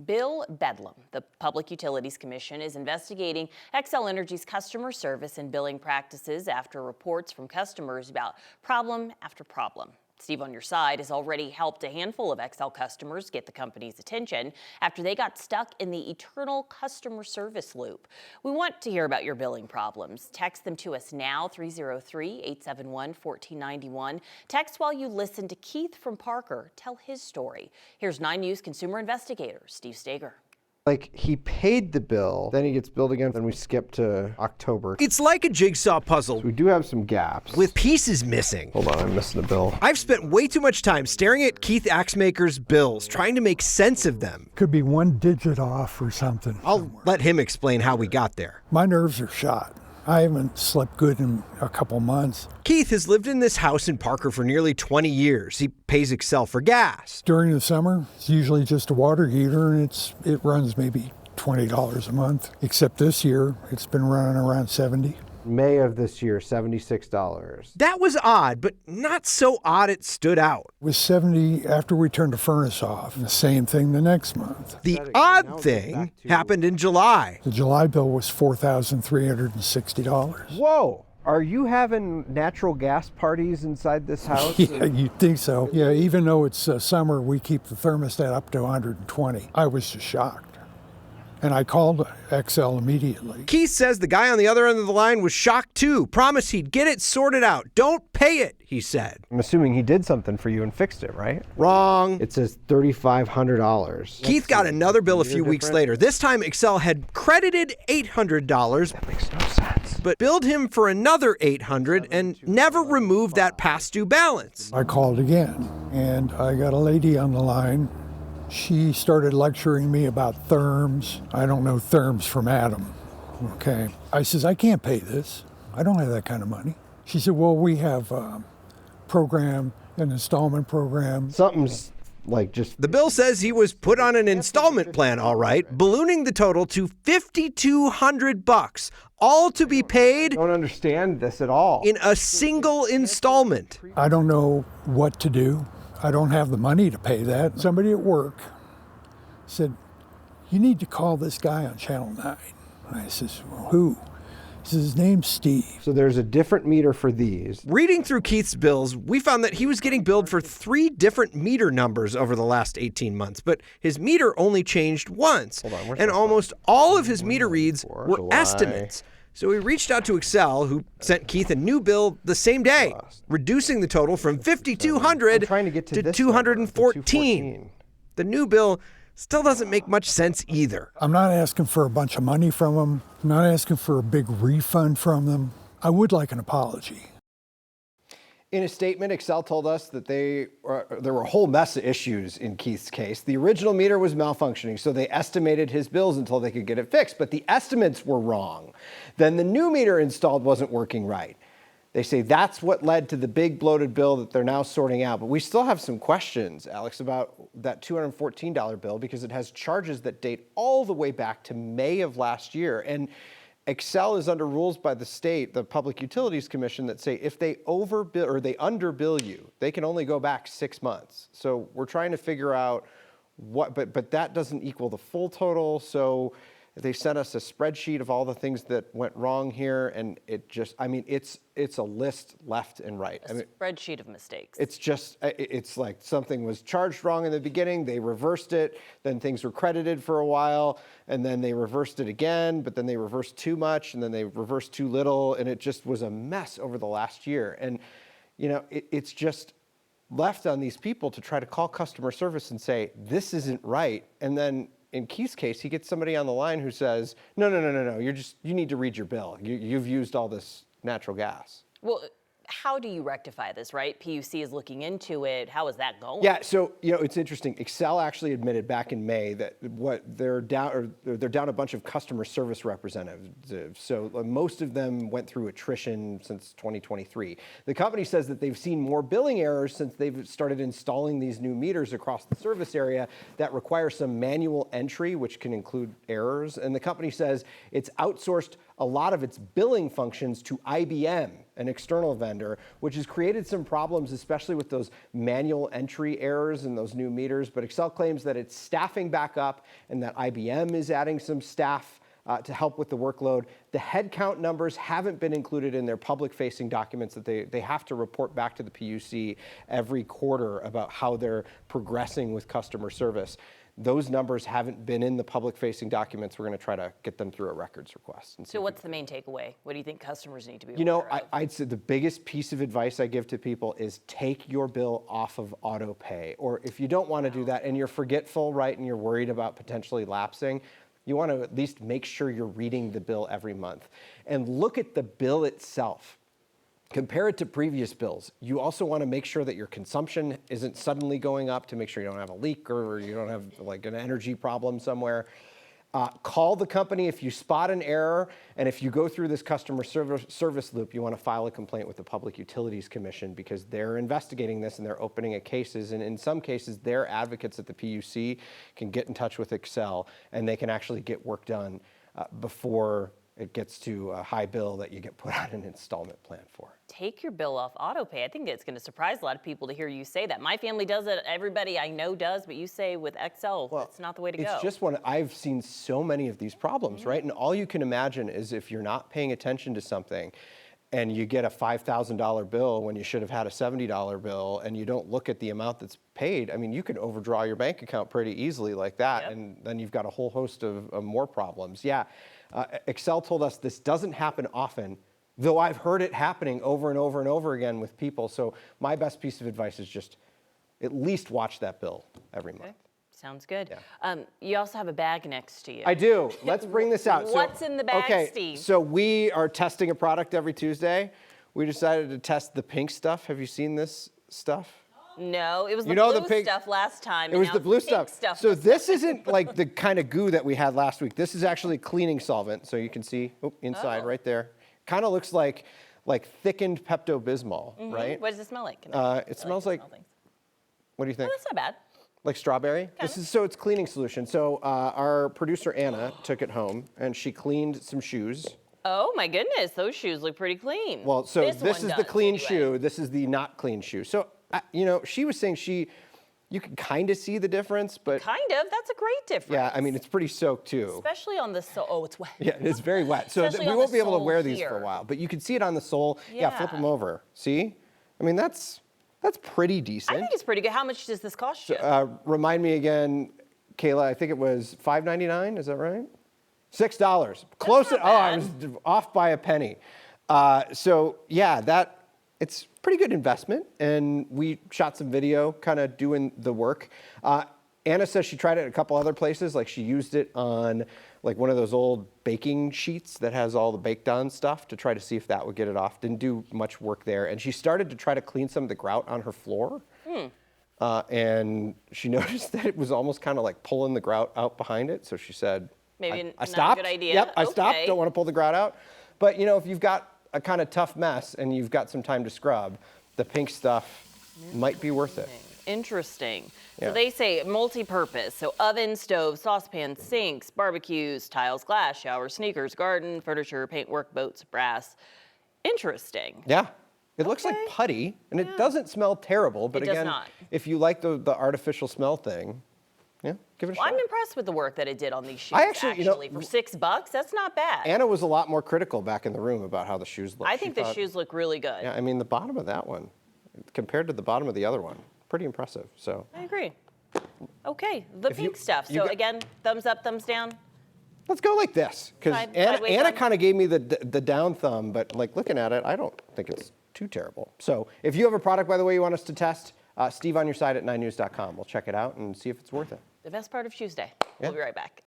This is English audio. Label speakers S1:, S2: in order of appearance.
S1: Bill Bedlam. The Public Utilities Commission is investigating Xcel Energy's customer service and billing practices after reports from customers about problem after problem. Steve on your side has already helped a handful of Xcel customers get the company's attention after they got stuck in the eternal customer service loop. We want to hear about your billing problems. Text them to us now, 303-871-1491. Text while you listen to Keith from Parker tell his story. Here's 9 News consumer investigator Steve Stager.
S2: Like, he paid the bill, then he gets billed again, then we skip to October.
S3: It's like a jigsaw puzzle.
S2: So we do have some gaps.
S3: With pieces missing.
S2: Hold on, I'm missing a bill.
S3: I've spent way too much time staring at Keith Axmaker's bills, trying to make sense of them.
S4: Could be 1 digit off or something.
S3: I'll let him explain how we got there.
S4: My nerves are shot. I haven't slept good in a couple months.
S3: Keith has lived in this house in Parker for nearly 20 years. He pays Xcel for gas.
S4: During the summer, it's usually just a water heater, and it runs maybe $20 a month. Except this year, it's been running around $70.
S2: May of this year, $76.
S3: That was odd, but not so odd it stood out.
S4: It was $70 after we turned the furnace off, and the same thing the next month.
S3: The odd thing happened in July.
S4: The July bill was $4,360.
S2: Whoa! Are you having natural gas parties inside this house?
S4: Yeah, you'd think so. Yeah, even though it's summer, we keep the thermostat up to 120. I was just shocked. And I called Xcel immediately.
S3: Keith says the guy on the other end of the line was shocked too. Promised he'd get it sorted out. Don't pay it, he said.
S2: I'm assuming he did something for you and fixed it, right?
S3: Wrong.
S2: It says $3,500.
S3: Keith got another bill a few weeks later. This time Xcel had credited $800.
S2: That makes no sense.
S3: But billed him for another $800 and never removed that past due balance.
S4: I called again, and I got a lady on the line. She started lecturing me about therms. I don't know therms from Adam, okay? I says, I can't pay this. I don't have that kind of money. She said, well, we have a program, an installment program.
S2: Something's like just...
S3: The bill says he was put on an installment plan, all right, ballooning the total to $5,200, all to be paid...
S2: I don't understand this at all.
S3: ...in a single installment. I
S4: don't know what to do. I don't have the money to pay that. Somebody at work said, you need to call this guy on Channel 9. And I says, well, who? He says, his name's Steve.
S2: So there's a different meter for these.
S3: Reading through Keith's bills, we found that he was getting billed for 3 different meter numbers over the last 18 months, but his meter only changed once. And almost all of his meter reads were estimates. So we reached out to Xcel, who sent Keith a new bill the same day, reducing the total from $5,200 to $214. The new bill still doesn't make much sense either.
S4: I'm not asking for a bunch of money from them. I'm not asking for a big refund from them. I would like an apology.
S2: In a statement, Xcel told us that there were a whole mess of issues in Keith's case. The original meter was malfunctioning, so they estimated his bills until they could get it fixed, but the estimates were wrong. Then the new meter installed wasn't working right. They say that's what led to the big bloated bill that they're now sorting out. But we still have some questions, Alex, about that $214 bill because it has charges that date all the way back to May of last year. And Xcel is under rules by the state, the Public Utilities Commission, that say if they overbill or they underbill you, they can only go back 6 months. So we're trying to figure out what, but that doesn't equal the full total. So they sent us a spreadsheet of all the things that went wrong here, and it just, I mean, it's a list left and right.
S1: A spreadsheet of mistakes.
S2: It's just, it's like something was charged wrong in the beginning, they reversed it, then things were credited for a while, and then they reversed it again, but then they reversed too much, and then they reversed too little, and it just was a mess over the last year. And, you know, it's just left on these people to try to call customer service and say, this isn't right, and then in Keith's case, he gets somebody on the line who says, no, you need to read your bill. You've used all this natural gas.
S1: Well, how do you rectify this, right? PUC is looking into it. How is that going?
S2: Yeah, so, you know, it's interesting. Xcel actually admitted back in May that they're down a bunch of customer service representatives. So most of them went through attrition since 2023. The company says that they've seen more billing errors since they've started installing these new meters across the service area that require some manual entry, which can include errors. And the company says it's outsourced a lot of its billing functions to IBM, an external vendor, which has created some problems, especially with those manual entry errors in those new meters. But Xcel claims that it's staffing back up and that IBM is adding some staff to help with the workload. The headcount numbers haven't been included in their public-facing documents that they have to report back to the PUC every quarter about how they're progressing with customer service. Those numbers haven't been in the public-facing documents. We're going to try to get them through a records request.
S1: So what's the main takeaway? What do you think customers need to be aware
S2: You know,
S1: of?
S2: I'd say the biggest piece of advice I give to people is take your bill off of auto pay. Or if you don't want to do that and you're forgetful, right, and you're worried about potentially lapsing, you want to at least make sure you're reading the bill every month. And look at the bill itself. Compare it to previous bills. You also want to make sure that your consumption isn't suddenly going up to make sure you don't have a leak or you don't have like an energy problem somewhere. Call the company if you spot an error, and if you go through this customer service loop, you want to file a complaint with the Public Utilities Commission because they're investigating this and they're opening cases. And in some cases, their advocates at the PUC can get in touch with Xcel and they can actually get work done before it gets to a high bill that you get put on an installment plan for.
S1: Take your bill off auto pay. I think it's going to surprise a lot of people to hear you say that. My family does it. Everybody I know does. But you say with Xcel, that's not the way to go.
S2: It's just I've seen so many of these problems, right? And all you can imagine is if you're not paying attention to something and you get a $5,000 bill when you should have had a $70 bill and you don't look at the amount that's paid, I mean, you can overdraw your bank account pretty easily like that. Yep. And then you've got a whole host of more problems. Yeah. Xcel told us this doesn't happen often, though I've heard it happening over and over and over again with people. So my best piece of advice is just at least watch that bill every month.
S1: Sounds good.
S2: Yeah.
S1: You also have a bag next to you.
S2: I do. Let's bring this out.
S1: What's in the bag, Steve?
S2: So we are testing a product every Tuesday. We decided to test the pink stuff. Have you seen this stuff?
S1: No, it was the blue stuff last time.
S2: It was the blue stuff. So this isn't like the kind of goo that we had last week. This is actually cleaning solvent. So you can see inside right there. Kind of looks like thickened Pepto-Bismol, right?
S1: What does it smell like?
S2: It smells like, what do you think?
S1: That's not bad.
S2: Like strawberry? So it's cleaning solution. So our producer Anna took it home and she cleaned some shoes.
S1: Oh my goodness, those shoes look pretty clean.
S2: Well, so this is the clean shoe. This is the not clean shoe. So you know, she was saying you can kind of see the difference, but
S1: kind of. That's a great difference.
S2: Yeah, I mean it's pretty soaked too.
S1: Especially on the sole. Oh, it's wet.
S2: Yeah, it's very wet. So we won't be able to wear these for a while, but you can see it on the sole. Yeah, flip them over. See? I mean that's pretty decent.
S1: I think it's pretty good. How much does this cost you?
S2: Remind me again, Kayla. I think it was $5.99. Is that right? $6. Close it. Oh, I was off by a penny. So yeah, it's pretty good investment, and we shot some video kind of doing the work. Anna says she tried it at a couple other places, like she used it on like one of those old baking sheets that has all the baked on stuff to try to see if that would get it off. Didn't do much work there. And she started to try to clean some of the grout on her floor. And she noticed that it was almost kind of like pulling the grout out behind it. So she said,
S1: maybe
S2: I stopped.
S1: Not a good idea.
S2: Yep, I stopped. Don't want to pull the grout out. But you know, if you've got a kind of tough mess and you've got some time to scrub, the pink stuff might be worth it.
S1: Interesting.
S2: Yeah.
S1: So they say multi-purpose. So oven, stove, saucepan, sinks, barbecues, tiles, glass, showers, sneakers, garden, furniture, paintwork, boats, brass. Interesting.
S2: Yeah. It looks like putty, and it doesn't smell terrible. But
S1: It does
S2: again,
S1: not.
S2: if you like the artificial smell thing, yeah, give it a shot.
S1: I'm impressed with the work that it did on these shoes.
S2: I actually, you know,
S1: for $6, that's not bad.
S2: Anna was a lot more critical back in the room about how the shoes look.
S1: I think the shoes look really good.
S2: Yeah, I mean, the bottom of that one, compared to the bottom of the other one, pretty impressive. So
S1: I agree. Okay, the pink stuff. So again, thumbs up, thumbs down.
S2: let's go like this, because
S1: Sideways
S2: Anna
S1: thumb.
S2: kind of gave me the down thumb, but like looking at it, I don't think it's too terrible. So if you have a product, by the way, you want us to test, Steve on your side at 9news.com. We'll check it out and see if it's worth it.
S1: The best part of Tuesday.
S2: Yeah.
S1: We'll be right back.